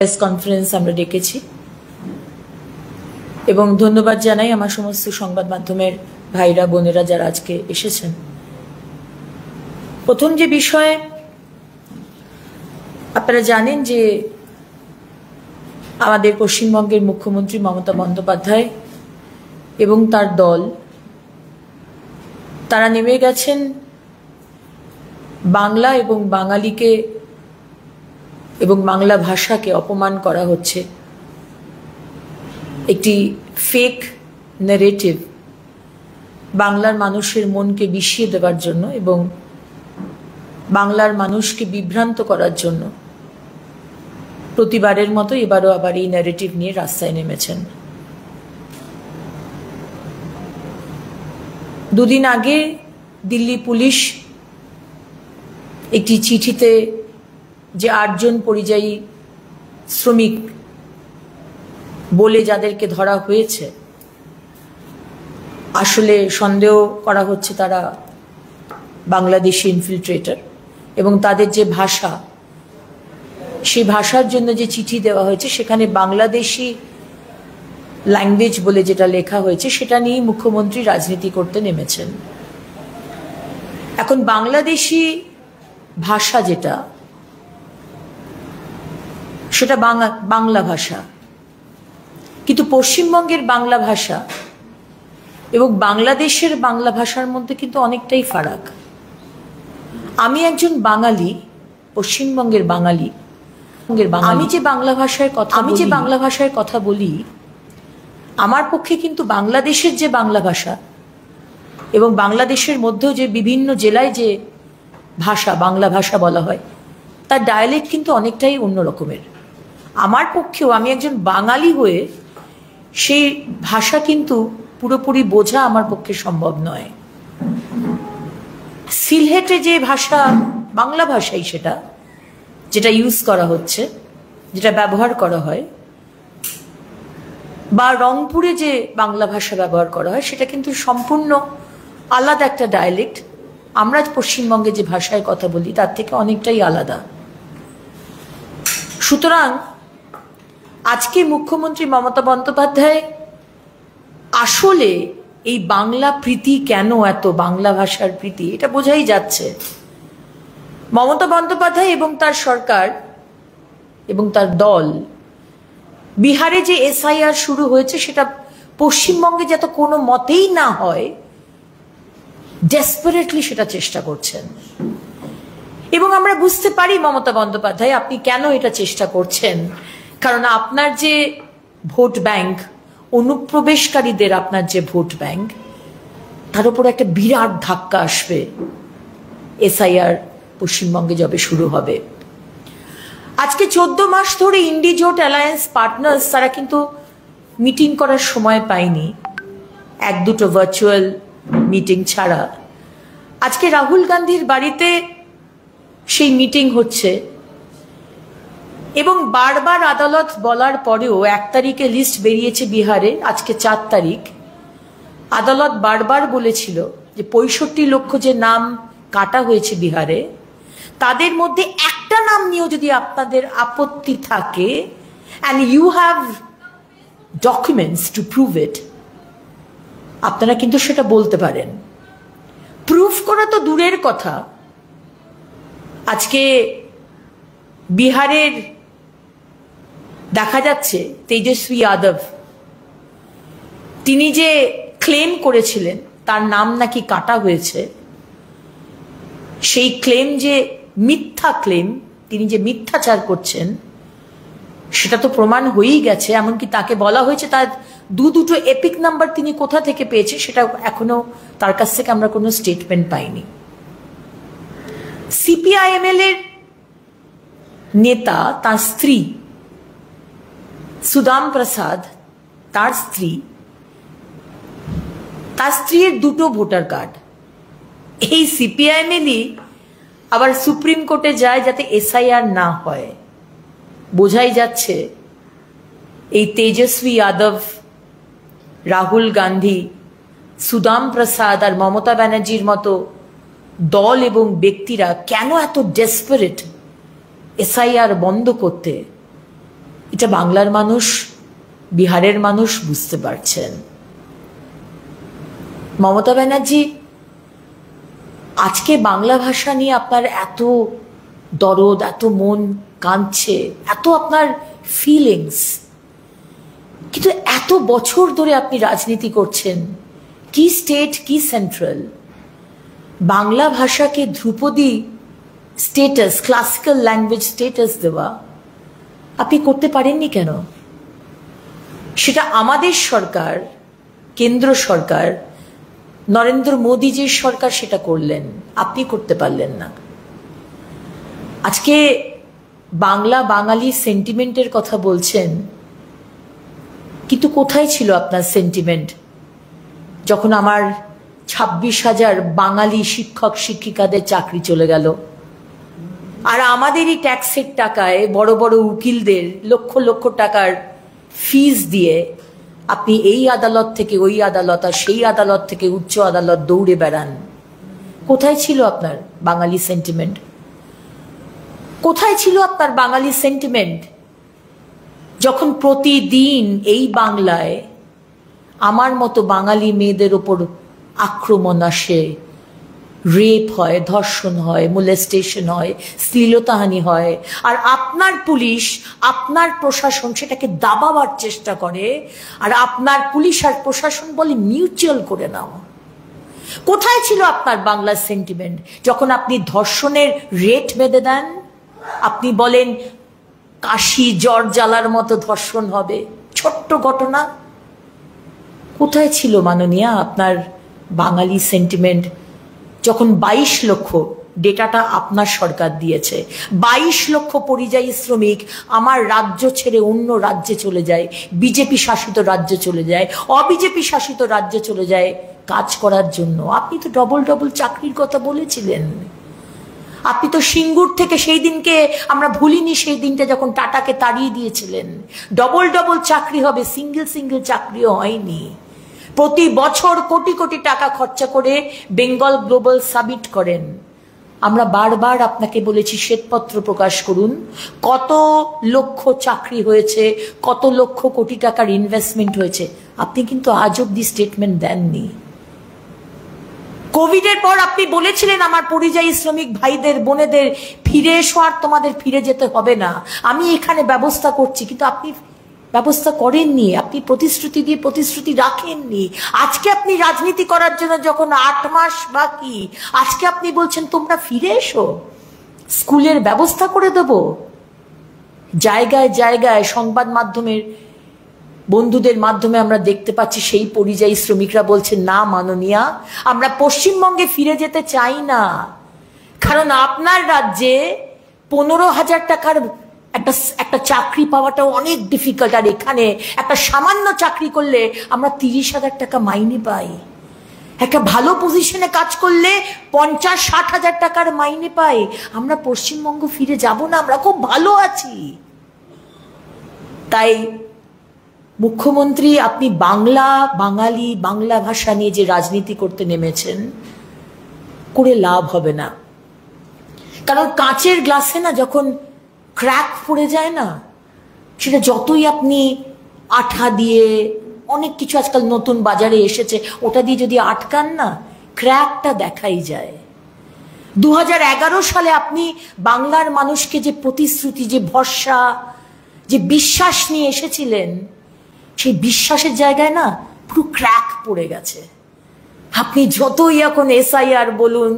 Press conference আমরা ডেকেছি এবং ধন্যবাদ জানাই আমার সমস্ত সংবাদ মাধ্যমের ভাইরা বোনেরা যারা আজকে এসেছেন। প্রথম যে বিষয়, আপনারা জানেন যে আমাদের পশ্চিমবঙ্গের মুখ্যমন্ত্রী মমতা বন্দ্যোপাধ্যায় এবং তার দল তারা নেমে গেছেন বাংলা এবং বাঙালিকে এবং বাংলা ভাষাকে অপমান করা হচ্ছে একটি ফেক ন্যারেটিভ বাংলার মানুষের মনকে বিষিয়ে দেওয়ার জন্য এবং বাংলার মানুষকে বিভ্রান্ত করার জন্য প্রতিবারের মতো এবারও আবার এই ন্যারেটিভ নিয়ে রাস্তায় নেমেছেন। দুদিন আগে দিল্লি পুলিশ একটি চিঠিতে যে 8 জন পরিযায়ী শ্রমিক বলে যাদেরকে ধরা হয়েছে, আসলে সন্দেহ করা হচ্ছে তারা বাংলাদেশি ইনফিলট্রেটর, এবং তাদের যে ভাষা, সেই ভাষার জন্য যে চিঠি দেওয়া হয়েছে সেখানে বাংলাদেশি ল্যাঙ্গুয়েজ বলে যেটা লেখা হয়েছে সেটা নিয়ে মুখ্যমন্ত্রী রাজনীতি করতে নেমেছেন। এখন বাংলাদেশি ভাষা যেটা, সেটা বাংলা ভাষা, কিন্তু পশ্চিমবঙ্গের বাংলা ভাষা এবং বাংলাদেশের বাংলা ভাষার মধ্যে কিন্তু অনেকটাই ফারাক। আমি একজন বাঙালি, পশ্চিমবঙ্গের বাঙালি, আমি যে বাংলা ভাষায় কথা বলি, আমার পক্ষে কিন্তু বাংলাদেশের যে বাংলা ভাষা এবং বাংলাদেশের মধ্যেও যে বিভিন্ন জেলায় যে ভাষা বাংলা ভাষা বলা হয়, তার ডায়ালেক্ট কিন্তু অনেকটাই অন্য রকমের। আমার পক্ষেও, আমি একজন বাঙালি হয়ে সেই ভাষা কিন্তু পুরোপুরি বোঝা আমার পক্ষে সম্ভব নয়। সিলহেটে যে ভাষা বাংলা ভাষাই, সেটা যেটা ইউজ করা হচ্ছে, যেটা ব্যবহার করা হয়, বা রংপুরে যে বাংলা ভাষা ব্যবহার করা হয়, সেটা কিন্তু সম্পূর্ণ আলাদা একটা ডায়ালেক্ট। আমরা পশ্চিমবঙ্গে যে ভাষায় কথা বলি তার থেকে অনেকটাই আলাদা। সুতরাং আজকে মুখ্যমন্ত্রী মমতা বন্দ্যোপাধ্যায় আসলে এই বাংলা প্রীতি কেন, এত বাংলা ভাষার প্রীতি, এটা বোঝাই যাচ্ছে। মমতা বন্দ্যোপাধ্যায় এবং তার সরকার এবং তার দল বিহারে যে এসআইআর শুরু হয়েছে, সেটা পশ্চিমবঙ্গে যাতে কোনো মতেই না হয়, ডেসপারেটলি সেটা চেষ্টা করছেন। এবং আমরা বুঝতে পারি মমতা বন্দ্যোপাধ্যায় আপনি কেন এটা চেষ্টা করছেন, কারণ আপনার যে ভোট ব্যাংক, অনুপ্রবেশকারীদের আপনার যে ভোট ব্যাংক, তার উপর একটা বিরাট ধাক্কা আসবে এসআইআর পশ্চিমবঙ্গে যবে শুরু হবে। আজকে 14 মাস ধরে ইন্ডিজোট অ্যালায়েন্স পার্টনার্স তারা কিন্তু মিটিং করার সময় পায়নি, 1-2 ভার্চুয়াল মিটিং ছাড়া। আজকে রাহুল গান্ধীর বাড়িতে সেই মিটিং হচ্ছে এবং বারবার আদালত বলার পরেও 1 তারিখে লিস্ট বেরিয়েছে বিহারে, আজকে 4 তারিখ। আদালত বারবার বলেছিল যে 65 লক্ষ যে নাম কাটা হয়েছে বিহারে, তাদের মধ্যে একটা নাম নিয়েও যদি আপনাদের আপত্তি থাকে, and you have documents to prove it, আপনারা কিন্তু সেটা বলতে পারেন। প্রুফ করা তো দূরের কথা, আজকে বিহারের দেখা যাচ্ছে তেজস্বী যাদব, তিনি যে ক্লেম করেছিলেন তার নাম নাকি কাটা হয়েছে, সেই ক্লেম যে মিথ্যা ক্লেম, তিনি যে মিথ্যাচার করছেন, সেটা তো প্রমাণ হয়েই গেছে। এমনকি তাকে বলা হয়েছে তার দুটো এপিক নাম্বার তিনি কোথা থেকে পেয়েছে, সেটা এখনো তার কাছ থেকে আমরা কোনো স্টেটমেন্ট পাইনি। সিপিআইএমএল এর নেতা, তার স্ত্রী সুদাম প্রসাদ, তার স্ত্রীর 2টো ভোটার কার্ড, এই সিপিআইএমএলই আবার সুপ্রিম কোর্টে যায় যাতে এসআইআর না হয়। বোঝাই যাচ্ছে এই তেজস্বী যাদব, রাহুল গান্ধী, সুদাম প্রসাদ আর মমতা ব্যানার্জির মতো দল এবং ব্যক্তিরা কেন এত ডেসপারেট এসআইআর বন্ধ করতে, এটা বাংলার মানুষ, বিহারের মানুষ বুঝতে পারছেন। মমতা ব্যানার্জি, আজকে বাংলা ভাষা নিয়ে আপনার এত দরদ, এত মন কাঁদছে, এত আপনার ফিলিংস, কিন্তু এত বছর ধরে আপনি রাজনীতি করছেন, কি স্টেট কি সেন্ট্রাল, বাংলা ভাষাকে ধ্রুপদী স্টেটাস, ক্লাসিক্যাল ল্যাঙ্গুয়েজ স্টেটাস দেওয়া আপনি করতে পারেননি কেন? সেটা আমাদের সরকার, কেন্দ্র সরকার, নরেন্দ্র মোদীজির সরকার সেটা করলেন, আপনি করতে পারলেন না। আজকে বাংলা বাঙালি সেন্টিমেন্টের কথা বলছেন, কিন্তু কোথায় ছিল আপনার সেন্টিমেন্ট যখন আমার 26,000 বাঙালি শিক্ষক শিক্ষিকাদের চাকরি চলে গেল, আর আমাদেরই ট্যাক্সের টাকায় বড় বড় উকিলদের লক্ষ লক্ষ টাকার ফিস দিয়ে আপনি এই আদালত থেকে ওই আদালত, আর সেই আদালত থেকে উচ্চ আদালত দৌড়ে বেড়ান? কোথায় ছিল আপনার বাঙালি সেন্টিমেন্ট? কোথায় ছিল আপনার বাঙালি সেন্টিমেন্ট যখন প্রতিদিন এই বাংলায় আমার মতো বাঙালি মেয়েদের ওপর আক্রমণ আসে, রেপ হয়, ধর্ষণ হয়, মোলেস্টেশন হয়, শ্লীলতাহানি হয়, আর আপনার পুলিশ, আপনার প্রশাসন সেটাকে দাবাবার চেষ্টা করে, আর আপনার পুলিশ আর প্রশাসন বলে মিউচুয়াল করে নাও? কোথায় ছিল আপনার বাংলার সেন্টিমেন্ট যখন আপনি ধর্ষণের রেট বেঁধে দেন? আপনি বলেন কাশি জ্বর জ্বালার মতো ধর্ষণ হবে, ছোট্ট ঘটনা। কোথায় ছিল মাননীয়া আপনার বাঙালি সেন্টিমেন্ট যখন 22 লক্ষ, ডেটাটা আপনার সরকার দিয়েছে, 22 লক্ষ পরিযায়ী শ্রমিক আমার রাজ্য ছেড়ে অন্য রাজ্যে চলে যায়, বিজেপি শাসিত রাজ্যে চলে যায়, অবিজেপি শাসিত রাজ্যে চলে যায় কাজ করার জন্য? আপনি তো ডবল ডবল চাকরির কথা বলেছিলেন। আপনি তো সিঙ্গুর থেকে সেই দিনকে আমরা ভুলিনি, সেই দিনটা যখন টাটাকে তাড়িয়ে দিয়েছিলেন। ডবল ডবল চাকরি হবে, সিঙ্গেল সিঙ্গেল চাকরিও হয়নি। প্রতি বছর কোটি কোটি টাকা খরচা করে বেঙ্গল গ্লোবাল সামিট করেন। আমরা বারবার আপনাকে বলেছি শ্বেতপত্র প্রকাশ করুন, কত লক্ষ চাকরি হয়েছে, কত লক্ষ কোটি টাকার ইনভেস্টমেন্ট হয়েছে। আপনি কিন্তু আজ অব্দি স্টেটমেন্ট দেননি। কোভিডের পর আপনি বলেছিলেন আমার পরিযায়ী শ্রমিক ভাইদের বোনেদের ফিরে এসো, আর তোমাদের ফিরে যেতে হবে না, আমি এখানে ব্যবস্থা করছি, কিন্তু আপনি ব্যবস্থা করেননি। আপনি প্রতিশ্রুতি দিয়ে প্রতিশ্রুতি রাখেননি। আজকে আপনি রাজনীতি করার জন্য যখন 8 মাস বাকি, আজকে আপনি বলছেন তোমরা ফিরে এসো, স্কুলের ব্যবস্থা করে দেব। জায়গায় জায়গায় সংবাদ মাধ্যমের বন্ধুদের মাধ্যমে আমরা দেখতে পাচ্ছি সেই পরিযায়ী শ্রমিকরা বলছেন না মাননীয়া, আমরা পশ্চিমবঙ্গে ফিরে যেতে চাই না, কারণ আপনার রাজ্যে 15,000 টাকার একটা চাকরি পাওয়াটাও অনেক ডিফিকাল্ট, আর এখানে একটা সামান্য চাকরি করলে আমরা 30,000 টাকা মাইনে পাই, একটা ভালো পজিশনে কাজ করলে 50-60 হাজার টাকার মাইনে পাই। আমরা পশ্চিমবঙ্গ ফিরে যাব না, আমরা খুব ভালো আছি। তাই মুখ্যমন্ত্রী, আপনি বাংলা বাঙালি বাংলা ভাষা নিয়ে যে রাজনীতি করতে নেমেছেন, করে লাভ হবে না। কারণ কাঁচের গ্লাসে না যখন ক্র্যাক পড়ে যায় না, সেটা যতই আপনি আঠা দিয়ে, অনেক কিছু আজকাল নতুন বাজারে এসেছে, ওটা দিয়ে যদি আটকান না, ক্র্যাকটা দেখাই যায়। 2011 সালে আপনি বাংলার মানুষকে যে প্রতিশ্রুতি, যে ভরসা, যে বিশ্বাস নিয়ে এসেছিলেন, সেই বিশ্বাসের জায়গায় না পুরো ক্র্যাক পড়ে গেছে। আপনি যতই এখন SIR বলুন,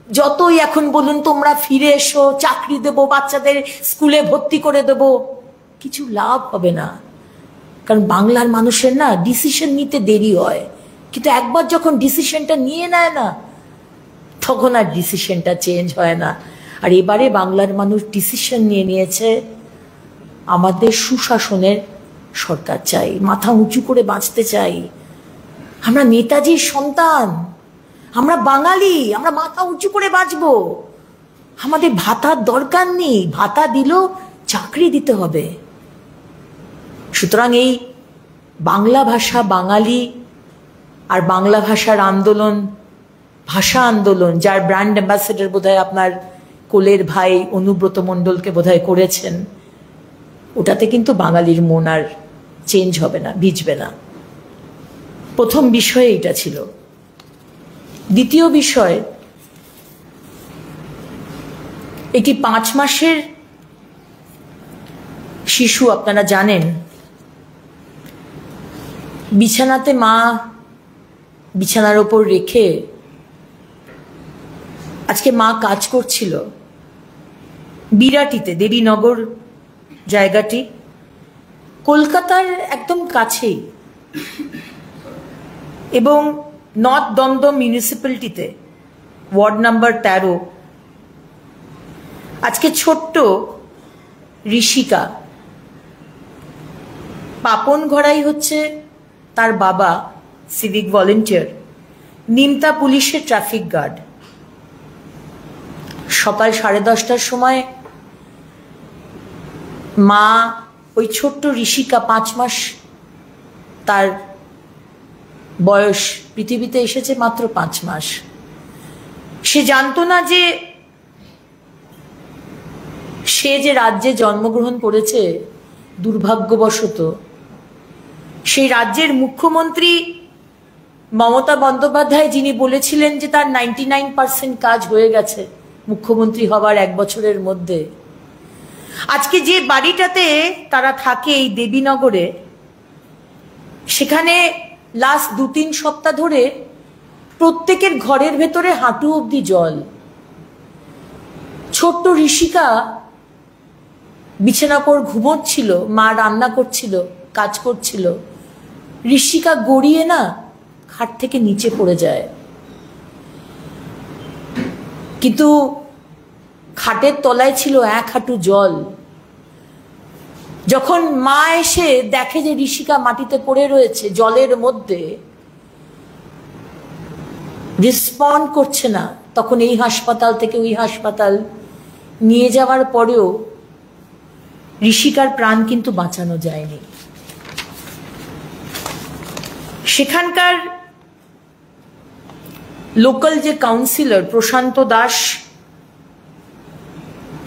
যতই এখন বলুন তোমরা ফিরে এসো, চাকরি দেব, বাচ্চাদের স্কুলে ভর্তি করে দেব, কিছু লাভ হবে না। কারণ বাংলার মানুষের না ডিসিশন নিতে দেরি হয়, কিন্তু একবার যখন ডিসিশনটা নিয়ে নেয় না, তখন আর ডিসিশনটা চেঞ্জ হয় না। আর এবারে বাংলার মানুষ ডিসিশন নিয়ে নিয়েছে, আমাদের সুশাসনের সরকার চাই, মাথা উঁচু করে বাঁচতে চাই। আমরা নেতাজির সন্তান, আমরা বাঙালি, আমরা মাথা উঁচু করে বাঁচবো। আমাদের ভাতার দরকার নেই, ভাতা দিলেও চাকরি দিতে হবে। সুতরাং এই বাংলা ভাষা বাঙালি আর বাংলা ভাষার আন্দোলন, ভাষা আন্দোলন, যার ব্র্যান্ড অ্যাম্বাসেডর বোধহয় আপনার কোলের ভাই অনুব্রত মণ্ডলকে বোধহয় করেছেন, ওটাতে কিন্তু বাঙালির মন আর চেঞ্জ হবে না, ভিজবে না। প্রথম বিষয় এটা ছিল। দ্বিতীয় বিষয়, একটি 5 মাসের শিশু, আপনারা জানেন, বিছানাতে মা বিছানার ওপর রেখে আজকে মা কাজ করছিল বিরাটিতে, দেবীনগর জায়গাটি কলকাতার একদম কাছেই, এবং নর্থ দমদম মিউনিসিপ্যালিটিতে ওয়ার্ড নাম্বার 13। আজকে ছোট্ট ঋষিকা, পাপন ঘড়াই হচ্ছে তার বাবা, সিভিক ভলেন্টিয়ার, নিমতা পুলিশের ট্রাফিক গার্ড। সকাল 10:30টার সময় মা ওই ছোট্ট ঋষিকা, 5 মাস তার বয়স, পৃথিবীতে এসেছে মাত্র 5 মাস। সে জানতো না যে সে যে রাজ্যে জন্মগ্রহণ করেছে, দুর্ভাগ্যবশত সেই রাজ্যের মুখ্যমন্ত্রী মমতা বন্দ্যোপাধ্যায়, যিনি বলেছিলেন যে তার 99% কাজ হয়ে গেছে মুখ্যমন্ত্রী হবার 1 বছরের মধ্যে, আজকে যে বাড়িটাতে তারা থাকে এই দেবীনগরে, সেখানে লাস্ট 2-3 সপ্তাহ ধরে প্রত্যেকের ঘরের ভেতরে হাঁটু অবধি জল। ছোট্ট ঋষিকা বিছানার উপর ঘুমোচ্ছিল, মা রান্না করছিল, কাজ করছিল, ঋষিকা গড়িয়ে না খাট থেকে নিচে পড়ে যায়। কিন্তু খাটের তলায় ছিল 1 হাঁটু জল। যখন মা এসে দেখে যে ঋষিকা মাটিতে পড়ে রয়েছে জলের মধ্যে, রেসপন্ড করছে না, তখন এই হাসপাতাল থেকে ওই হাসপাতাল নিয়ে যাওয়ার পরেও ঋষিকার প্রাণ কিন্তু বাঁচানো যায়নি। সেখানকার লোকাল যে কাউন্সিলর প্রশান্ত দাস,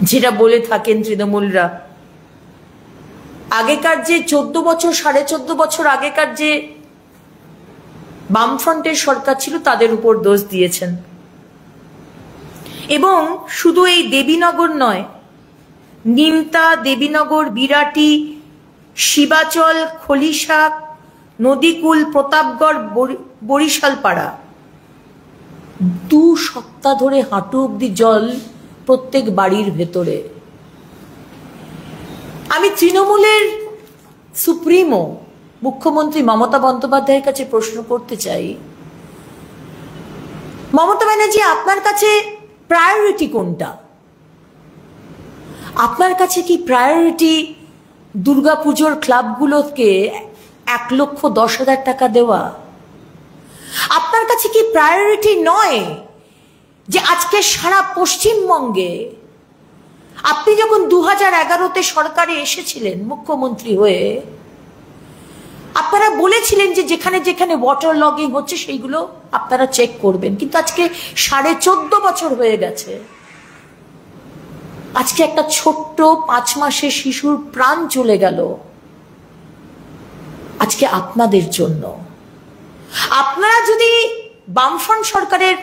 যেটা বলে থাকেন তৃণমূলরা, আগেকার যে 14 বছর 14.5 বছর আগেকার যে বামফ্রন্টের সরকার ছিল তাদের উপর দোষ দিয়েছেন। এবং শুধু এই দেবীনগর নয়, নিমতা, দেবীনগর, বিরাটি, শিবাচল, খলিশাক, নদীকুল, প্রতাপগড়, বরিশালপাড়া, 2 সপ্তাহ ধরে হাঁটু অব্দি জল প্রত্যেক বাড়ির ভেতরে। আমি তৃণমূলের সুপ্রিমো মুখ্যমন্ত্রী মমতা বন্দ্যোপাধ্যায়ের কাছে প্রশ্ন করতে চাই, মমতা ব্যানার্জি, আপনার কাছে প্রায়োরিটি কোনটা? আপনার কাছে কি প্রায়োরিটি দুর্গাপুজোর ক্লাবগুলোকে 1,10,000 টাকা দেওয়া? আপনার কাছে কি প্রায়োরিটি নয় যে আজকে সারা পশ্চিমবঙ্গে, আপনি যখন 2011-তে সরকারে এসেছিলেন মুখ্যমন্ত্রী হয়ে, আপনারা বলেছিলেন যে যেখানে যেখানে ওয়াটার লগিং হচ্ছে সেইগুলো আপনারা চেক করবেন। কিন্তু আজকে 14.5 বছর হয়ে গেছে, আজকে একটা ছোট্ট 5 মাসের শিশুর প্রাণ চলে গেল আজকে আপনাদের জন্য। আপনারা যদি বামফ্রন্ট সরকারের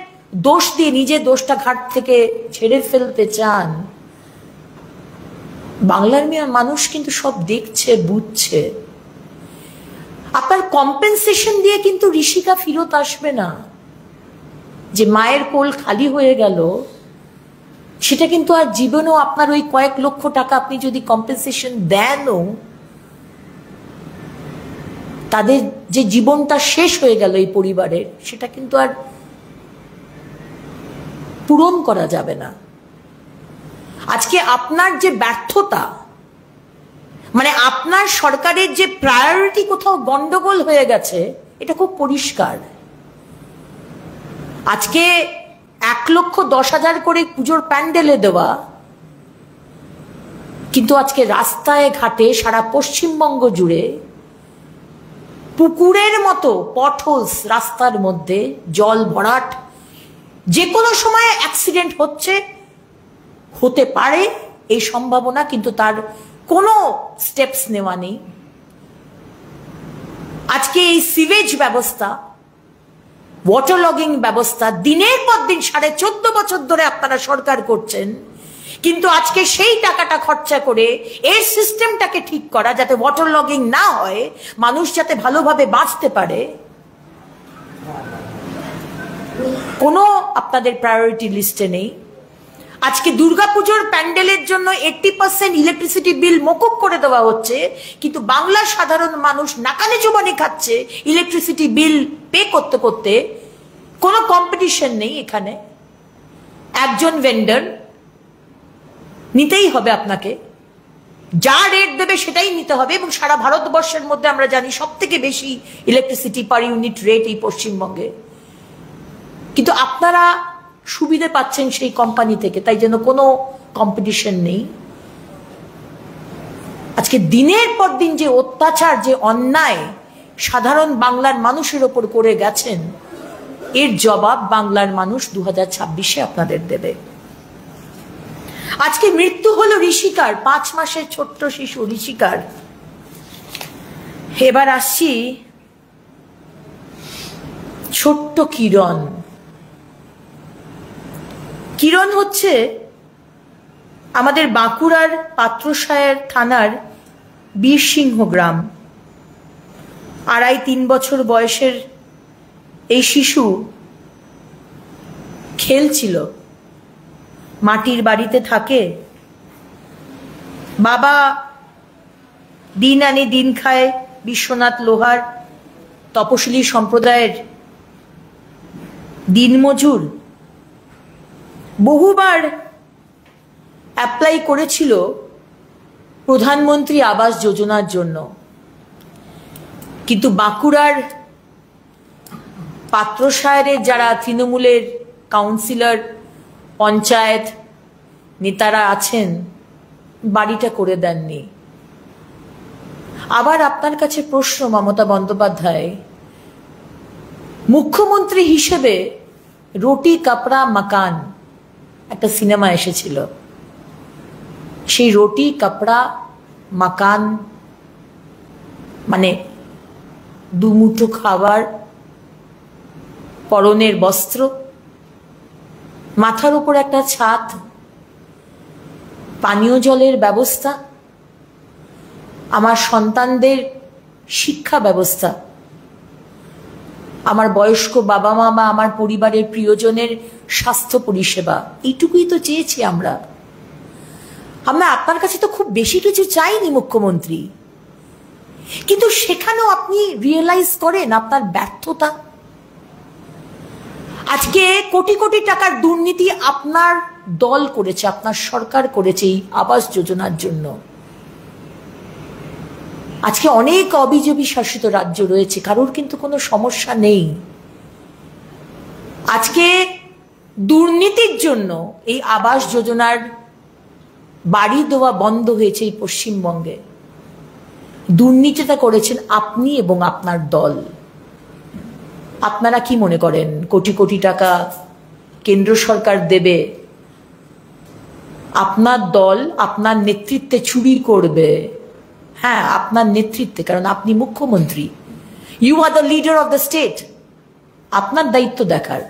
দোষ দিয়ে নিজের দোষটা ঘাট থেকে ছেড়ে ফেলতে চান, বাংলার মানুষ কিন্তু সব দেখছে, বুঝছে। আপনার কম্পেনসেশন দিয়ে কিন্তু ঋষিকা ফিরত আসবে না। যে মায়ের কোল খালি হয়ে গেল, সেটা কিন্তু আর জীবনেও আপনার ওই কয়েক লক্ষ টাকা আপনি যদি কম্পেনসেশন দেনও, তাদের যে জীবনটা শেষ হয়ে গেল এই পরিবারের, সেটা কিন্তু আর পূরণ করা যাবে না। আজকে আপনার যে ব্যর্থতা, মানে আপনার সরকারের যে প্রায়োরিটি কোথাও গন্ডগোল হয়ে গেছে, এটা খুব পরিষ্কার। আজকে 1,10,000 করে পুজোর প্যান্ডেলে দেওয়া, কিন্তু আজকে রাস্তায় ঘাটে সারা পশ্চিমবঙ্গ জুড়ে পুকুরের মতো পটহোলস রাস্তার মধ্যে, জল ভরাট, যে কোনো সময় অ্যাক্সিডেন্ট হতে পারে এই সম্ভাবনা, কিন্তু তার কোনো স্টেপস নেওয়া নেই। আজকে এই সিভেজ ব্যবস্থা, ওয়াটার লগিং ব্যবস্থা দিনের পর দিন 14.5 বছর ধরে আপনারা সরকার করছেন, কিন্তু আজকে সেই টাকাটা খরচা করে এর সিস্টেমটাকে ঠিক করা যাতে ওয়াটার লগিং না হয়, মানুষ যাতে ভালোভাবে বাঁচতে পারে, কোনো আপনাদের প্রায়োরিটি লিস্টে নেই। আজকে দুর্গাপুজোর প্যান্ডেলের জন্য 80% ইলেকট্রিসিটি বিল মকুব করে দেওয়া হচ্ছে, কিন্তু বাংলার সাধারণ মানুষ নাকানে চুবানি খাচ্ছে ইলেকট্রিসিটি বিল পে করতে করতে। কোনো কম্পিটিশন নেই এখানে, একজন ভেন্ডর, নিতেই হবে আপনাকে, যা রেট দেবে সেটাই নিতে হবে। এবং সারা ভারতবর্ষের মধ্যে আমরা জানি সব থেকে বেশি ইলেকট্রিসিটি পার ইউনিট রেট এই পশ্চিমবঙ্গে, কিন্তু আপনারা সুবিধে পাচ্ছেন সেই কোম্পানি থেকে, তাই জন্য কোনো কম্পিটিশন নেই। আজকে দিনের পর দিন যে অত্যাচার, যে অন্যায় সাধারণ বাংলার মানুষের ওপর করে গেছেন, এর জবাব বাংলার মানুষ 2026-এ আপনাদের দেবে। আজকে মৃত্যু হলো ঋষিকার, 5 মাসের ছোট্ট শিশু ঋষিকার। এবার আসছি ছোট্ট কিরণ। কিরণ হচ্ছে আমাদের বাঁকুড়ার পাত্রসায়ের থানার বীরসিংহ গ্রাম। 2.5-3 বছর বয়সের এই শিশু খেলছিল, মাটির বাড়িতে থাকে, বাবা দিন আনে দিন খায়, বিশ্বনাথ লোহার তপশিলি সম্প্রদায়ের দিনমজুর। বহুবার অ্যাপ্লাই করেছিল প্রধানমন্ত্রী আবাস যোজনার জন্য, কিন্তু বাঁকুড়ার পাত্রসায়ের যারা তৃণমূলের কাউন্সিলর, পঞ্চায়েত নেতারা আছেন, বাড়িটা করে দেননি। আবার আপনার কাছে প্রশ্ন, মমতা বন্দ্যোপাধ্যায়, মুখ্যমন্ত্রী হিসেবে রুটি কাপড়া মাকান একটা সিনেমা এসেছিল, সেই রুটি কাপড়া মাকান মানে দুমুঠো খাবার, পরনের বস্ত্র, মাথার উপর একটা ছাদ, পানীয় জলের ব্যবস্থা, আমার সন্তানদের শিক্ষা ব্যবস্থা, আমার বয়স্ক বাবা মা বা আমার পরিবারের প্রিয়জনের স্বাস্থ্য পরিষেবা, এইটুকুই তো চেয়েছি আমরা। আমরা আপনার কাছে তো খুব বেশি কিছু চাইনি মুখ্যমন্ত্রী, কিন্তু সেখানেও আপনি রিয়েলাইজ করেন আপনার ব্যর্থতা। আজকে কোটি কোটি টাকার দুর্নীতি আপনার দল করেছে, আপনার সরকার করেছে এই আবাস যোজনার জন্য। আজকে অনেক অবিজেপি শাসিত রাজ্য রয়েছে, কারোর কিন্তু কোনো সমস্যা নেই। আজকে দুর্নীতির জন্য এই আবাস যোজনার বাড়ি দেওয়া বন্ধ হয়েছে এই পশ্চিমবঙ্গে। দুর্নীতিটা করেছেন আপনি এবং আপনার দল। আপনারা কি মনে করেন কোটি কোটি টাকা কেন্দ্র সরকার দেবে, আপনার দল আপনার নেতৃত্বে চুরি করবে? হ্যাঁ, আপনার নেতৃত্বে, কারণ আপনি মুখ্যমন্ত্রী, you are the leader of the state. আপনার দায়িত্ব দেখার।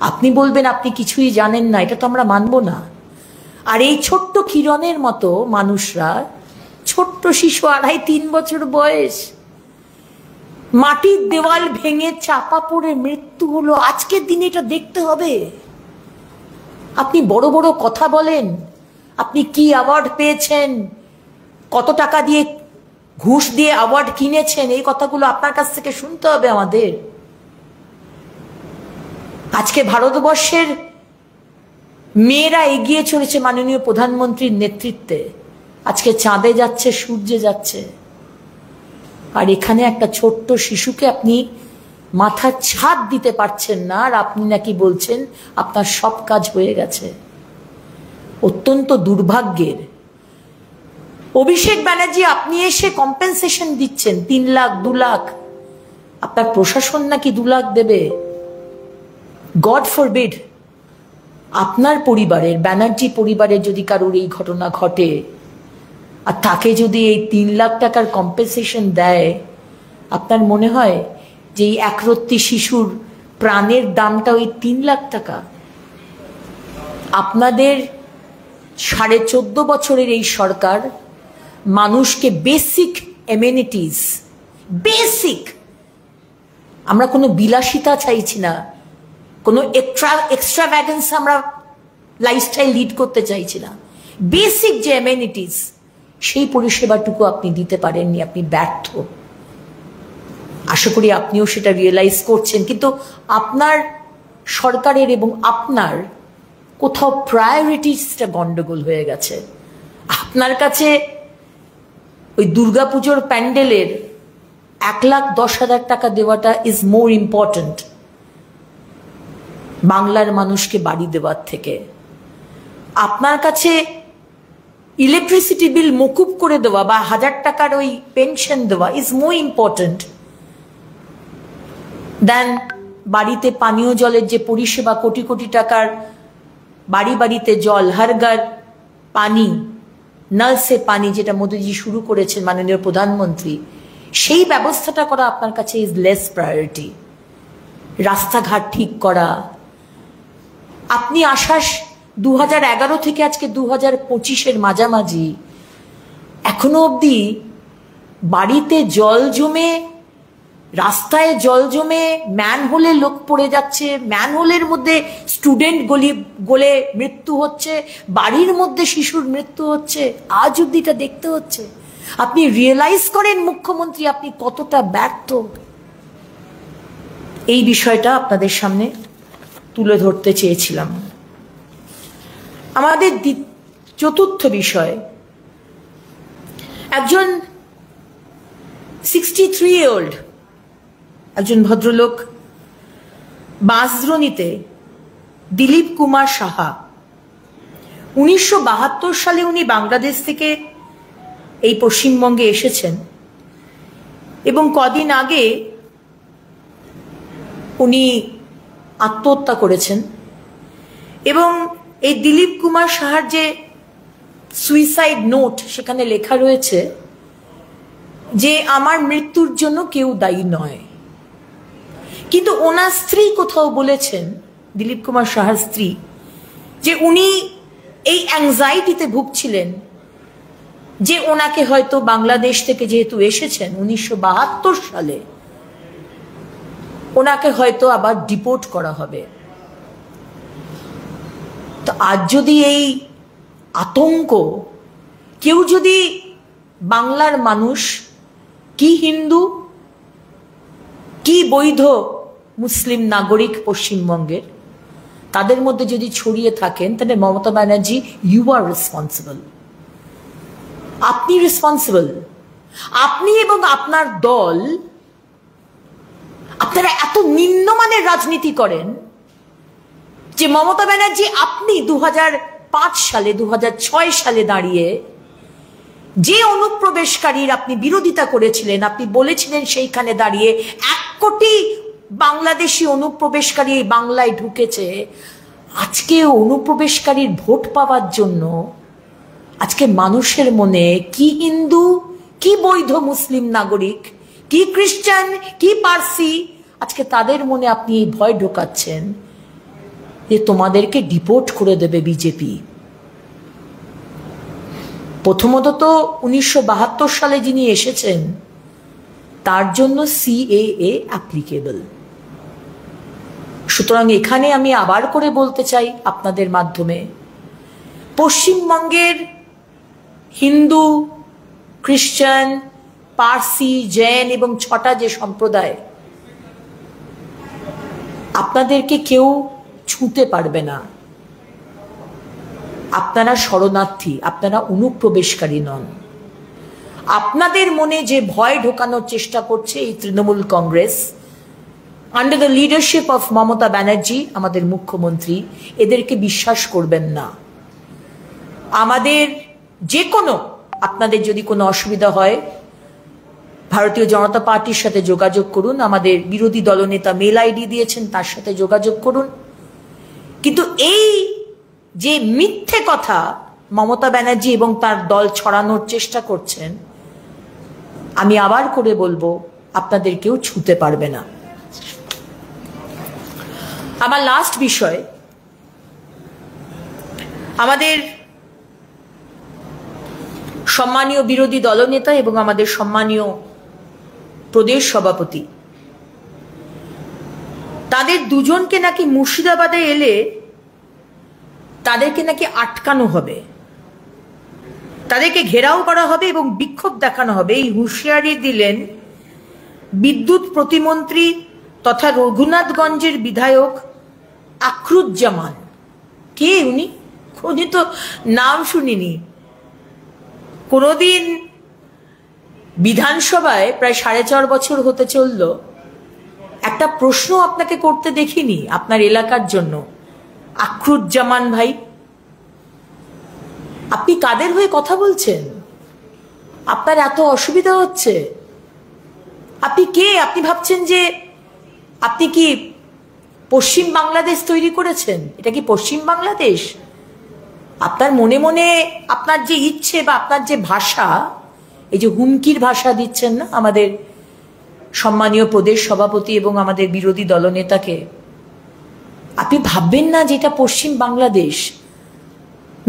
আপনি বলবেন আপনি কিছুই জানেন না, এটা তো আমরা মানব না। আর এই ছোট্ট কিরণের মতো মানুষরা, ছোট্ট শিশু 2.5-3 বছর বয়স, মাটির দেওয়াল ভেঙে চাপা পড়ে মৃত্যু হলো। আজকের দিনে এটা দেখতে হবে। আপনি বড় বড় কথা বলেন, আপনি কি অ্যাওয়ার্ড পেয়েছেন, কত টাকা দিয়ে ঘুষ দিয়ে অ্যাওয়ার্ড কিনেছেন, এই কথাগুলো আপনার কাছ থেকে শুনতে হবে আমাদের। আজকে ভারতবর্ষের মেয়েরা এগিয়ে চলেছে মাননীয় প্রধানমন্ত্রীর নেতৃত্বে। আজকে চাঁদে যাচ্ছে, সূর্যে যাচ্ছে, আর এখানে একটা ছোট্ট শিশুকে আপনি মাথার ছাদ দিতে পারছেন না, আর আপনি নাকি বলছেন আপনার সব কাজ হয়ে গেছে। অত্যন্ত দুর্ভাগ্যের। অভিষেক ব্যানার্জি, আপনি এসে কম্পেনসেশন দিচ্ছেন 3 লাখ 2 লাখ, আপনার প্রশাসন নাকি 2 লাখ দেবে? গড ফরবিড আপনার পরিবারের, ব্যানার্জি পরিবারের যদি কারোর এই ঘটনা ঘটে, আর তাকে যদি এই 3 লাখ টাকার কম্পেনসেশন দেয়, আপনার মনে হয় যে এই একরত্তি শিশুর প্রাণের দামটা ওই 3 লাখ টাকা? আপনাদের 14.5 বছরের এই সরকার মানুষকে বেসিক এমেনিটিস, বেসিক, আমরা কোনো বিলাসিতা চাইছি না, কোনো এক্সট্রাভ্যাগেন্স আমরা লাইফস্টাইল লিড করতে চাইছি না, বেসিক যে এমেনিটিস সেই পরিষেবাটুকু আপনি দিতে পারেননি, আপনি ব্যর্থ। আশা করি আপনিও সেটা রিয়েলাইজ করছেন, কিন্তু আপনার সরকারের এবং আপনার কোথাও প্রায়োরিটিসটা গন্ডগোল হয়ে গেছে। আপনার কাছে ওই দুর্গাপুজোর প্যান্ডেলের 1,10,000 টাকা দেওয়াটা ইজ মোর ইম্পর্টেন্ট বাংলার মানুষকে বাড়ি দেওয়ার থেকে। আপনার কাছে ইলেকট্রিসিটি বিল মকুব করে দেওয়া বা 1000 টাকার ওই পেনশন দেওয়া ইজ মোর ইম্পর্টেন্ট দেন বাড়িতে পানীয় জলের যে পরিষেবা, কোটি কোটি টাকার বাড়ি বাড়িতে জল, হর ঘর পানি, নল সে পানি, যেটা মোদীজি শুরু করেছেন মাননীয় প্রধানমন্ত্রী, সেই ব্যবস্থাটা করা আপনার কাছে ইজ লেস প্রায়োরিটি। রাস্তাঘাট ঠিক করা, আপনি আশ্বাস 2011 থেকে আজকে 2025-এর মাঝামাঝি এখনো অবধি বাড়িতে জল জমে, রাস্তায় জল জমে, ম্যানহোলে লোক পড়ে যাচ্ছে, ম্যানহোলের মধ্যে স্টুডেন্ট গলে মৃত্যু হচ্ছে, বাড়ির মধ্যে শিশুর মৃত্যু হচ্ছে, আজ অবধি এটা দেখতে হচ্ছে। আপনি রিয়েলাইজ করেন মুখ্যমন্ত্রী আপনি কতটা ব্যর্থ? এই বিষয়টা আপনাদের সামনে তুলে ধরতে চেয়েছিলাম। আমাদের চতুর্থ বিষয়, একজন 63-year-old একজন ভদ্রলোক বাঁশদ্রোণীতে, দিলীপ কুমার সাহা, 1972 সালে উনি বাংলাদেশ থেকে এই পশ্চিমবঙ্গে এসেছেন এবং কদিন আগে উনি আত্মহত্যা করেছেন। এবং এই দিলীপ কুমার সাহার যে সুইসাইড নোট, সেখানে লেখা রয়েছে যে আমার মৃত্যুর জন্য কেউ দায়ী নয়। কিন্তু ওনার স্ত্রী কোথাও বলেছেন, দিলীপ কুমার সাহার স্ত্রী, যে উনি এই অ্যাংজাইটিতে ভুগছিলেন যে ওনাকে হয়তো বাংলাদেশ থেকে যেহেতু এসেছেন 1972 সালে, ওনাকে হয়তো আবার ডিপোর্ট করা হবে। তো আজ যদি এই আতঙ্ক, কেউ যদি বাংলার মানুষ কি হিন্দু কি বৈধ মুসলিম নাগরিক পশ্চিমবঙ্গের, তাদের মধ্যে যদি ছড়িয়ে থাকেন, তাহলে Mamata Banerjee, you are responsible. আপনি রেসপন্সিবল। আপনি এবং আপনার দল, আপনারা এত নিম্নমানের রাজনীতি করেন যে মমতা ব্যানার্জি, আপনি 2005 সালে 2006 সালে দাঁড়িয়ে যে অনুপ্রবেশকারীর আপনি বিরোধিতা করেছিলেন, আপনি বলেছিলেন সেইখানে দাঁড়িয়ে 1 কোটি বাংলাদেশি অনুপ্রবেশকারী বাংলায় ঢুকেছে। আজকে অনুপ্রবেশকারীর ভোট পাওয়ার জন্য আজকে মানুষের মনে কি হিন্দু কি বৈধ মুসলিম নাগরিক, কি খ্রিস্টান কি পার্সি, আজকে তাদের মনে আপনি এই ভয় ঢোকাচ্ছেন যে তোমাদেরকে ডিপোর্ট করে দেবে বিজেপি। প্রথমত তো 1972 সালে যিনি এসেছেন তার জন্য CAA অ্যাপ্লিকেবল। সুতরাং এখানে আমি আবার করে বলতে চাই আপনাদের মাধ্যমে, পশ্চিমবঙ্গের হিন্দু, খ্রিস্টান, পার্সি, জৈন এবং 6টা যে সম্প্রদায়, আপনাদেরকে কেউ ছুঁতে পারবে না। আপনারা শরণার্থী, আপনারা অনুপ্রবেশকারী নন। আপনাদের মনে যে ভয় ঢোকানোর চেষ্টা করছে এই Trinamool Congress, under the leadership of Mamata Banerjee, আমাদের মুখ্যমন্ত্রী, এদেরকে বিশ্বাস করবেন না। আমাদের যে কোনো, আপনাদের যদি কোনো অসুবিধা হয়, ভারতীয় জনতা পার্টির সাথে যোগাযোগ করুন। আমাদের বিরোধী দলনেতা মেল ID দিয়েছেন, তার সাথে যোগাযোগ করুন। কিন্তু এই যে মিথ্যে কথা মমতা ব্যানার্জি এবং তার দল ছড়ানোর চেষ্টা করছেন, আমি আবার করে বলবো আপনাদের কেউ ছুঁতে পারবে না। আমার লাস্ট বিষয়, আমাদের সম্মানীয় বিরোধী দলনেতা এবং আমাদের সম্মানীয় প্রদেশ সভাপতি, তাদের দুজনকে নাকি মুর্শিদাবাদে এলে তাদেরকে নাকি আটকানো হবে, তাদেরকে ঘেরাও করা হবে এবং বিক্ষোভ দেখানো হবে। এই হুঁশিয়ারি দিলেন বিদ্যুৎ প্রতিমন্ত্রী তথা রঘুনাথগঞ্জের বিধায়ক আখরুজ্জামান। কে উনি? উনি তো নাম শুনিনি কোনোদিন। বিধানসভায় প্রায় 4.5 বছর হতে চলল, একটা প্রশ্ন আপনাকে করতে দেখিনি আপনার এলাকার জন্য। আখরুজ্জামান ভাই, আপনি কাদের হয়ে কথা বলছেন? আপনার এত অসুবিধা হচ্ছে? আপনি কে? আপনি ভাবছেন যে আপনি কি পশ্চিম বাংলাদেশ তৈরি করেছেন? এটা কি পশ্চিম বাংলাদেশ? আপনার মনে মনে আপনার যে ইচ্ছে বা আপনার যে ভাষা, এই যে হুমকির ভাষা দিচ্ছেন না আমাদের সম্মানীয় প্রদেশ সভাপতি এবং আমাদের বিরোধী দলনেতাকে, আপনি ভাববেন না যে এটা পশ্চিম Bangladesh.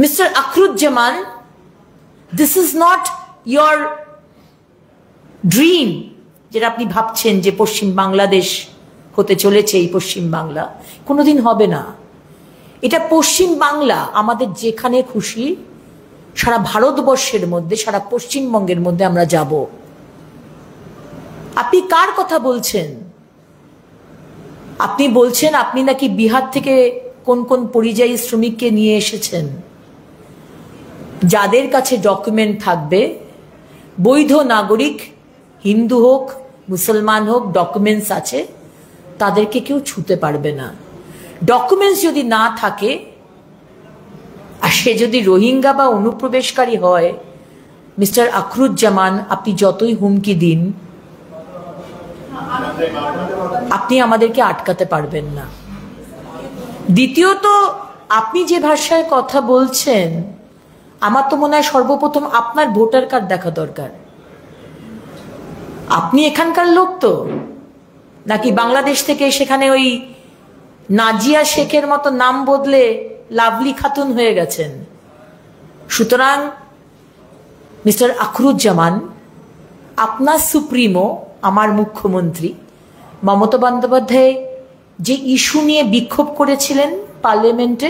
Mister Akhruzzaman, this is not your dream, যেটা আপনি ভাবছেন যে পশ্চিম বাংলাদেশ হতে চলেছে। এই পশ্চিম বাংলা কোনোদিন হবে না। এটা পশ্চিম বাংলা আমাদের যেখানে খুশি সারা ভারতবর্ষের মধ্যে, সারা পশ্চিমবঙ্গের মধ্যে আমরা যাব। আপনি কার কথা বলছেন? আপনি বলছেন আপনি নাকি বিহার থেকে কোন কোন পরিযায়ী শ্রমিককে নিয়ে এসেছেন। যাদের কাছে ডকুমেন্ট থাকবে, বৈধ নাগরিক, হিন্দু হোক মুসলমান হোক, ডকুমেন্টস আছে, তাদেরকে কেউ ছুঁতে পারবে না। ডকুমেন্টস যদি না থাকে আর সে যদি রোহিঙ্গা বা অনুপ্রবেশকারী হয়, মিস্টার আখরুজ্জামান, আপনি যতই হুমকি দিন, আপনি আমাদেরকে আটকাতে পারবেন না। দ্বিতীয়ত, আপনি যে ভাষায় কথা বলছেন, আমার তো মনে হয় সর্বপ্রথম আপনার ভোটার কার্ড দেখা দরকার। আপনি এখানকার লোক তো, নাকি বাংলাদেশ থেকে সেখানে ওই নাজিয়া শেখের মতো নাম বদলে লাভলি খাতুন হয়ে গেছেন? সুতরাং মিস্টার আখরুজ্জামান, আপনার সুপ্রিমো আমার মুখ্যমন্ত্রী মমতা বন্দ্যোপাধ্যায় যে ইস্যু নিয়ে বিক্ষোভ করেছিলেন পার্লামেন্টে,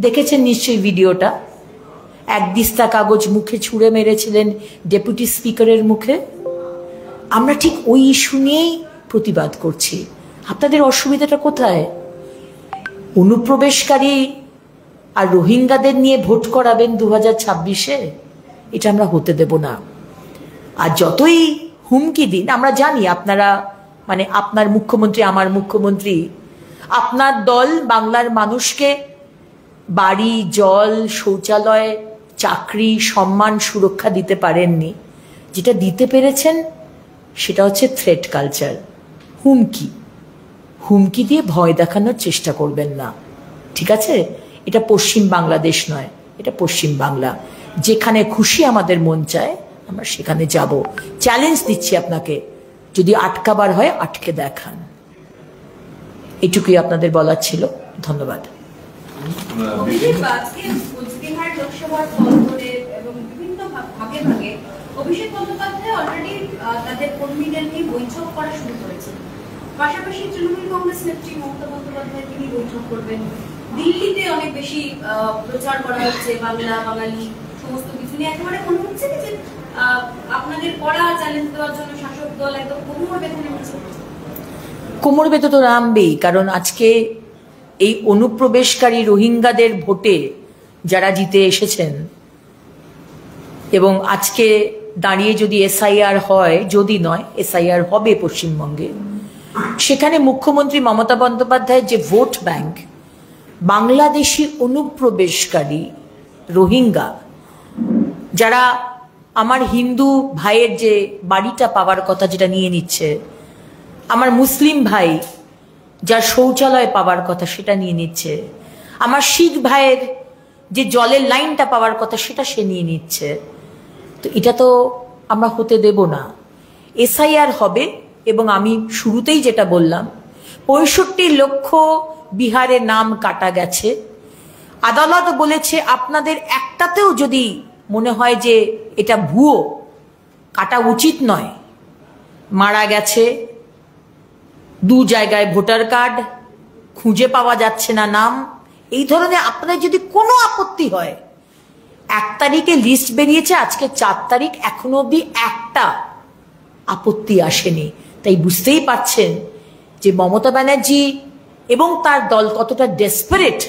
দেখেছেন নিশ্চয়ই ভিডিওটা। এক দিস্তা কাগজ মুখে ছুঁড়ে মেরেছিলেন ডেপুটি স্পিকারের মুখে। আমরা ঠিক ওই ইস্যু নিয়েই প্রতিবাদ করছি। আপনাদের অসুবিধাটা কোথায়? অনুপ্রবেশকারী আর রোহিঙ্গাদের নিয়ে ভোট করাবেন 2026-এ? এটা আমরা হতে দেব না। আর যতই হুমকি দিন, আমরা জানি আপনারা, মানে আপনার মুখ্যমন্ত্রী, আমার মুখ্যমন্ত্রী, আপনার দল বাংলার মানুষকে বাড়ি, জল, শৌচালয়, চাকরি, সম্মান, সুরক্ষা দিতে পারেননি। যেটা দিতে পেরেছেন সেটা হচ্ছে থ্রেট কালচার, হুমকি। হুমকি দিয়ে ভয় দেখানোর চেষ্টা করবেন না, ঠিক আছে? এটা পশ্চিম বাংলাদেশ নয়, এটা পশ্চিম বাংলা। যেখানে খুশি আমাদের মন চায় আমরা সেখানে যাব। চ্যালেঞ্জ দিচ্ছি আপনাকে, যদি আটকাবার হয় আটকে দেখান। এটুকুই আপনাদের বলার ছিল। ধন্যবাদ। অভিষেক বন্দ্যোপাধ্যায় অলরেডি তাদের কর্মীদের নিয়ে বৈঠক করা শুরু করেছে। পাশাপাশি তৃণমূল কংগ্রেস নেত্রী মমতা বন্দ্যোপাধ্যায় তিনি বৈঠক করবেন। দিল্লিতে অনেক বেশি প্রচার করা হচ্ছে বাংলা, বাঙালি সমস্ত কিছু নিয়ে। একেবারে মনে হচ্ছে যে আপনাদের কড়া চ্যালেঞ্জ দেওয়ার জন্য শাসক দল একদম কোমর বেঁধে নেমেছে। কোমর বেঁধে তো নামবেই, কারণ আজকে এই অনুপ্রবেশকারী রোহিঙ্গাদের ভোটে যারা জিতে এসেছেন, এবং আজকে দাঁড়িয়ে যদি এসআইআর হয়, যদি নয় এসআইআর হবে পশ্চিমবঙ্গে, সেখানে মুখ্যমন্ত্রী মমতা বন্দ্যোপাধ্যায়ের যে ভোট ব্যাংক, বাংলাদেশি অনুপ্রবেশকারী রোহিঙ্গা, যারা আমার হিন্দু ভাইয়ের যে বাড়িটা পাওয়ার কথা যেটা নিয়ে নিচ্ছে, আমার মুসলিম ভাই যার শৌচালয় পাওয়ার কথা সেটা নিয়ে নিচ্ছে, আমার শিখ ভাইয়ের যে জলের লাইনটা পাওয়ার কথা সেটা সে নিয়ে নিচ্ছে। তো এটা তো আমরা হতে দেব না। এসআইআর হবে, এবং আমি শুরুতেই যেটা বললাম, 65 লক্ষ বিহারের নাম কাটা গেছে। আদালত বলেছে আপনাদের একটাতেও যদি মনে হয় যে এটা ভুয়ো, কাটা উচিত নয়। মারা গেছে, 2 জায়গায় ভোটার কার্ড, খুঁজে পাওয়া যাচ্ছে না নাম, এই ধরনের আপনাদের যদি কোনো আপত্তি হয়, 1 তারিখে লিস্ট বেরিয়েছে, আজকে 4 তারিখ, এখনো অবধি একটা আপত্তি আসেনি। তাই বুঝতেই পারছেন যে মমতা ব্যানার্জি এবং তার দল কতটা ডেসপারেট।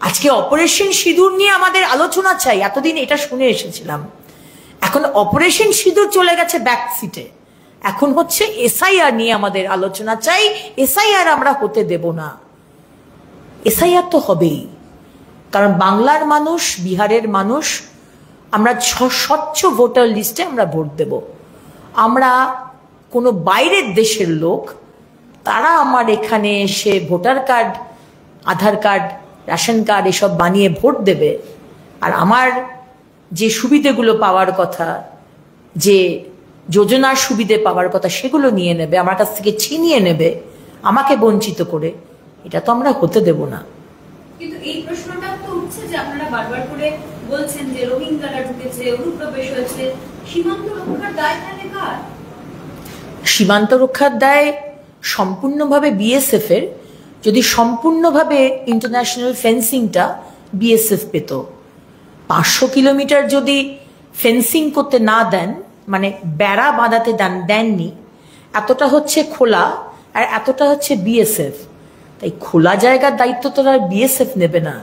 আজকে অপারেশন সিঁদুর নিয়ে আমাদের আলোচনা চাই, এতদিন এটা শুনে এসেছিলাম। এখন অপারেশন সিঁদুর চলে গেছে ব্যাক সিটে, এখন হচ্ছে এসআইআর নিয়ে আমাদের আলোচনা চাই। এসআইআর আমরা হতে দেব না। এসআইআর তো হবেই, কারণ বাংলার মানুষ, বিহারের মানুষ, আমরা স্বচ্ছ ভোটার লিস্টে আমরা ভোট দেব। আমরা কোনো বাইরের দেশের লোক, তারা আমার এখানে এসে ভোটার কার্ড, আধার কার্ড, রেশন কার্ড এসব বানিয়ে ভোট দেবে, আর আমার যে সুবিধেগুলো পাওয়ার কথা, যে যোজনার সুবিধে পাওয়ার কথা, সেগুলো নিয়ে নেবে, আমার কাছ থেকে ছিনিয়ে নেবে আমাকে বঞ্চিত করে। এটা তো আমরা হতে দেব না। কিন্তু এই প্রশ্নটা তো উঠছে যে আপনারা বারবার করে বলছেন যে রোহিঙ্গারা ঢুকেছে, অনুপ্রবেশ হয়েছে, সীমান্ত রক্ষার দায় তাহলে কার? সীমান্ত রক্ষার দায় সম্পূর্ণভাবে বিএসএফ এর। যদি সম্পূর্ণভাবে ইন্টারন্যাশনাল ফেন্সিংটা বিএসএফ পেত, 500 কিলোমিটার যদি ফেন্সিং করতে না দেন, মানে বেড়া বাঁধাতে দেননি, এতটা হচ্ছে খোলা আর এতটা হচ্ছে বিএসএফ। তাই খোলা জায়গার দায়িত্ব তো আর বিএসএফ নেবে না।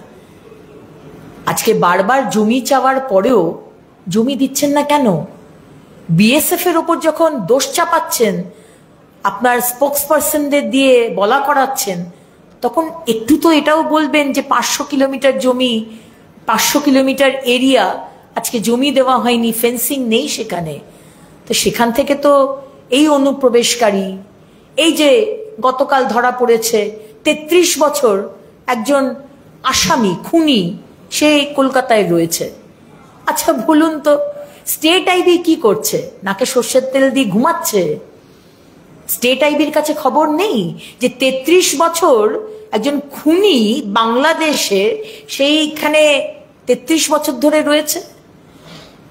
আজকে বারবার জমি চাওয়ার পরেও জমি দিচ্ছেন না কেন? বিএসএফ এর ওপর যখন দোষ চাপাচ্ছেন, আপনার স্পোক্সপারসনদের দিয়ে বলা করাচ্ছেন, তখন একটু তো এটাও বলবেন যে 500 কিলোমিটার জমি, 500 কিলোমিটার এরিয়া আজকে জমি দেওয়া হয়নি, ফেন্সিং নেই সেখানে। তো সেখান থেকে তো এই অনুপ্রবেশকারী, এই যে গতকাল ধরা পড়েছে 33 বছর একজন আসামি, খুনি, সে কলকাতায় রয়েছে। আচ্ছা বলুন তো, স্টেট আইবি কি করছে? নাকে সর্ষের তেল দিয়ে ঘুমাচ্ছে? স্টেট আইবির কাছে খবর নেই যে 33 বছর একজন খুনি বাংলাদেশে সেইখানে 33 বছর ধরে রয়েছে?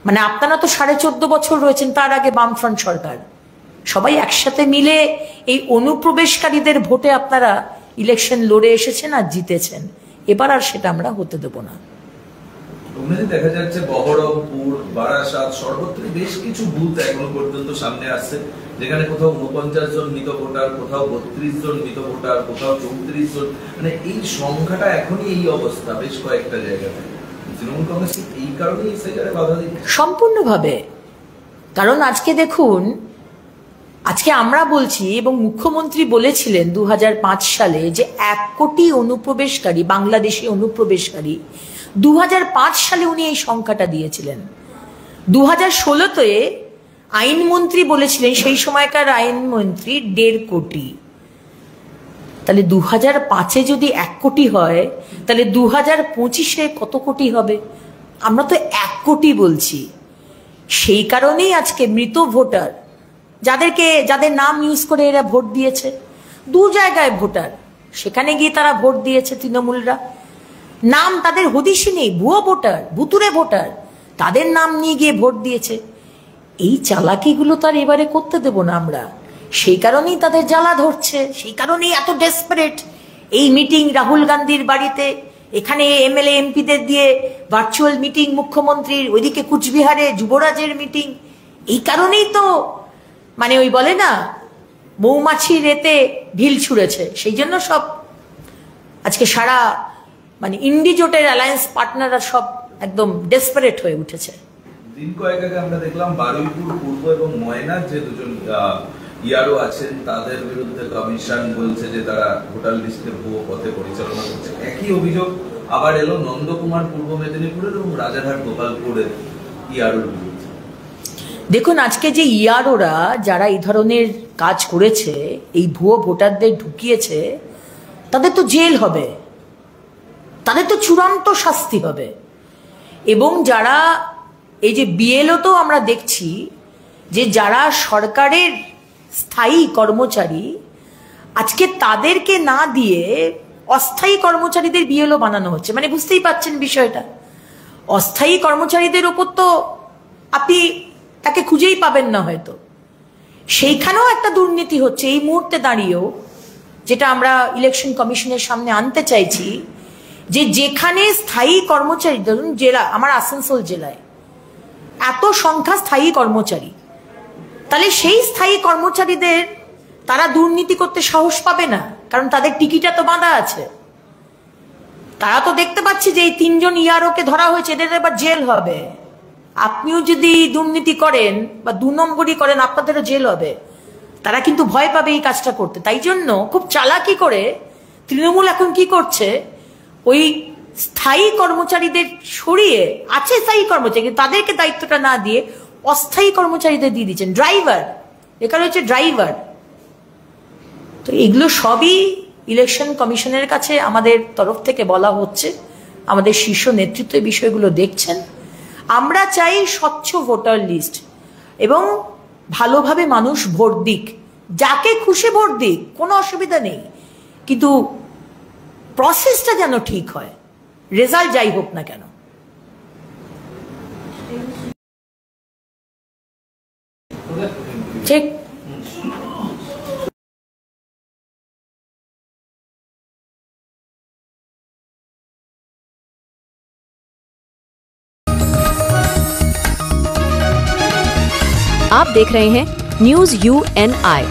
মানে আপনারা তো 14.5 বছর রয়েছেন, তার আগে বামফ্রন্ট সরকার, সবাই একসাথে মিলে এই অনুপ্রবেশকারীদের ভোটে আপনারা ইলেকশন লড়ে এসেছেন আর জিতেছেন। এবার আর সেটা আমরা হতে দেব না। দেখা যাচ্ছে বহরমপুর, বারাসাত, সর্বত্র বেশ কিছু বুথ এখনো পর্যন্ত সামনে আসছে, যেখানে কোথাও 49 জন মৃত ভোটার, কোথাও 32 জন মৃত ভোটার, কোথাও 34 জন, মানে এই সংখ্যাটা এখনই এই অবস্থা বেশ কয়েকটা জায়গাতে। তৃণমূল কংগ্রেস এই কারণেই এসআইআরে বাধা দিচ্ছে সম্পূর্ণভাবে। কারণ আজকে দেখুন, আজকে আমরা বলছি এবং মুখ্যমন্ত্রী বলেছিলেন 2005 সালে যে 1 কোটি অনুপ্রবেশকারী, বাংলাদেশি অনুপ্রবেশকারী, 2005 সালে উনি এই সংখ্যাটা দিয়েছিলেন। 2016-তে আইনমন্ত্রী বলেছিলেন, সেই সময়কার আইনমন্ত্রী, 1.5 কোটি। তাহলে 2005-এ যদি 1 কোটি হয়, তাহলে 2025-এ কত কোটি হবে? আমরা তো 1 কোটি বলছি। সেই কারণেই আজকে মৃত ভোটার, যাদের নাম ইউজ করে এরা ভোট দিয়েছে, 2 জায়গায় ভোটার, সেখানে গিয়ে তারা ভোট দিয়েছে তৃণমূলরা, নাম তাদের হদিশই নেই, ভুয়ো ভোটার, ভুতুরে ভোটার, তাদের নাম নিয়ে গিয়ে ভোট দিয়েছে। এই চালাকিগুলো তার এবারে করতে দেব না আমরা। সেই কারণেই তাদের জ্বালা ধরছে, সেই কারণেই এত ডেসপারেট। এই মিটিং রাহুল গান্ধীর বাড়িতে, এখানে এমএলএ এমপিদের দিয়ে ভার্চুয়াল মিটিং মুখ্যমন্ত্রীর, ওইদিকে কুচবিহারে যুবরাজের মিটিং। এই কারণেই তো, মানে ওই বলে না, মৌমাছি রেতে ঢিল ছুঁড়েছে, সেই জন্য সব আজকে সারা মানে ইন্ডিজোটের অ্যালায়েন্স পার্টনাররা সব একদম ডেসপারেট হয়ে উঠেছে। দিন কয়েক আগে আমরা দেখলাম বারুইপুর পূর্ব এবং ময়নার যে 2জন ইয়ারও আছেন, তাদের বিরুদ্ধে কমিশন বলছে যে তারা ভোটার লিস্টে ভুয়ো পথে পরিচালনা করছে। একই অভিযোগ আবার এলো নন্দকুমার পূর্ব মেদিনীপুরের এবং রাজারহাট গোপালপুরের ইয়ারোর বিরুদ্ধে। দেখুন, আজকে যে ইয়ারোরা যারা এই ধরনের কাজ করেছে, এই ভুয়ো ভোটারদের ঢুকিয়েছে, তাদের তো জেল হবে। তাদের তো চূড়ান্ত শাস্তি হবে। এবং যারা এই যে বিএলও তো আমরা দেখছি যে যারা সরকারের স্থায়ী কর্মচারী, আজকে তাদেরকে না দিয়ে অস্থায়ী কর্মচারীদের বিএলও বানানো হচ্ছে। মানে বুঝতেই পাচ্ছেন বিষয়টা। অস্থায়ী কর্মচারীদের ওপর তো আপনি তাকে খুঁজেই পাবেন না হয়তো, সেইখানেও একটা দুর্নীতি হচ্ছে এই মুহূর্তে দাঁড়িয়েও, যেটা আমরা ইলেকশন কমিশনের সামনে আনতে চাইছি, যে যেখানে স্থায়ী কর্মচারী, ধরুন জেলা, আমার আসানসোল জেলায় এত সংখ্যা স্থায়ী কর্মচারী, তাহলে সেই স্থায়ী কর্মচারীদের তারা দুর্নীতি করতে সাহস পাবে না, কারণ তাদের টিকিটা তো বাঁধা আছে। তারা তো দেখতে পাচ্ছে যে এই 3 জন ইয়ারওকে ধরা হয়েছে, এদের এবার জেল হবে। আপনিও যদি দুর্নীতি করেন বা 2 নম্বরই করেন, আপনাদেরও জেল হবে। তারা কিন্তু ভয় পাবে এই কাজটা করতে। তাই জন্য খুব চালাকি করে তৃণমূল এখন কি করছে, ওই স্থায়ী কর্মচারীদের সরিয়ে, আছে স্থায়ী কর্মচারী, তাদেরকে দায়িত্বটা না দিয়ে অস্থায়ী কর্মচারীদের দিয়ে দিচ্ছেন। ড্রাইভার, এখানে হচ্ছে ড্রাইভার। তো এগুলো সবই ইলেকশন কমিশনের কাছে আমাদের তরফ থেকে বলা হচ্ছে। আমাদের শীর্ষ নেতৃত্ব এই বিষয়গুলো দেখছেন। আমরা চাই স্বচ্ছ ভোটার লিস্ট এবং ভালোভাবে মানুষ ভোট দিক, যাকে খুশি ভোট দিক, কোনো অসুবিধা নেই, কিন্তু প্রসেসটা যেন ঠিক হয়, রেজাল্ট যাই হোক না কেন। ঠিক। आप देख रहे हैं न्यूज UNI।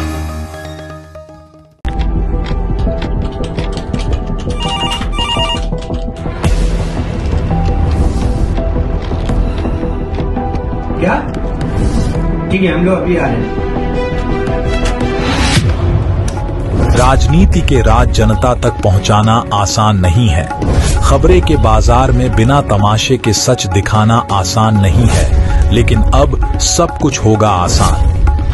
क्या? ठीक है, हम लोग अभी आ रहे हैं। राजनीति के राज जनता तक पहुंचाना आसान नहीं है। खबरें के बाजार में बिना तमाशे के सच दिखाना आसान नहीं है, लेकिन अब सब कुछ होगा आसान।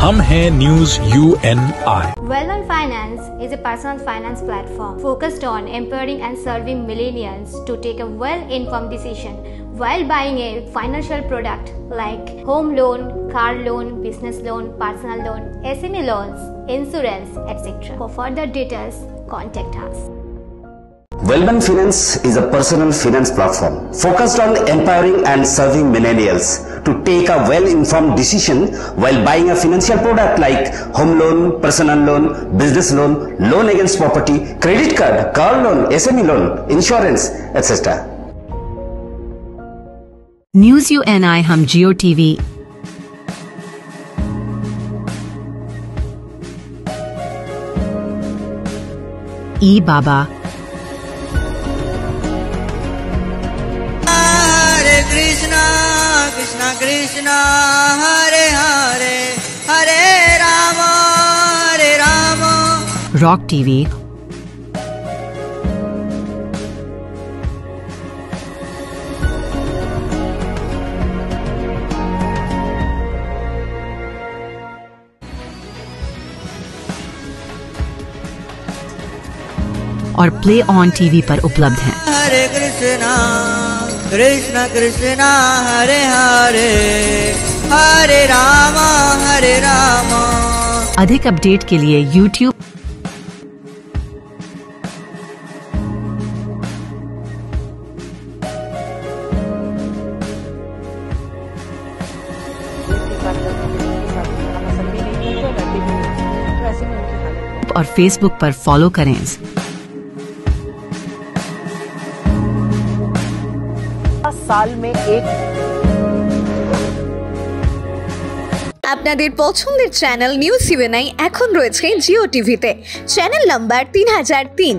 हम हैं news UNI। Well-Known Finance is a personal finance platform focused on empowering and serving millennials to take a well-informed decision while buying a financial product like home loan, car loan, business loan, personal loan, SME loans, insurance, etc. For further details, contact us. Well-Known Finance is a personal finance platform focused on empowering and serving millennials to take a well-informed decision while buying a financial product like home loan, personal loan, business loan, loan against property, credit card, car loan, SME loan, insurance, etc. News UNI हम जियो TV, ई बाबा, हरे Krishna Krishna Krishna Hare Hare Hare Ram rock TV, और play on TV पर उपलब्ध हैं। हरे कृष्णा कृष्णा कृष्णा हरे हरे हरे राम अधिक update के लिए YouTube और Facebook पर फॉलो करें। साल में एक আপনাদের পছন্দের চ্যানেল নিউজ UNI এখন রয়েছে জিও টিভিতে, চ্যানেল নাম্বার 3003।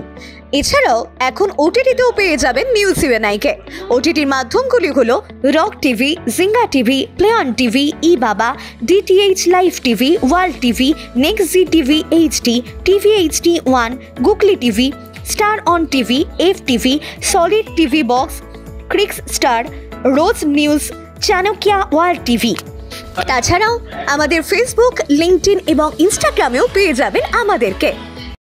এছাড়াও এখন ওটিটিতেও পেয়ে যাবেন নিউজ UNI কে। ওটিটির মাধ্যমগুলি হলো Rock TV, Jinga TV, play on TV, ই বাবা, DTH live TV, world TV, next G TV HD, TV HD1, Googly TV, star on TV, FTV, solid TV box, Crix star, রোজ news, Chanakya world TV. তাছাড়াও আমাদের Facebook, LinkedIn এবং ইনস্টাগ্রামেও পেয়ে যাবেন আমাদেরকে।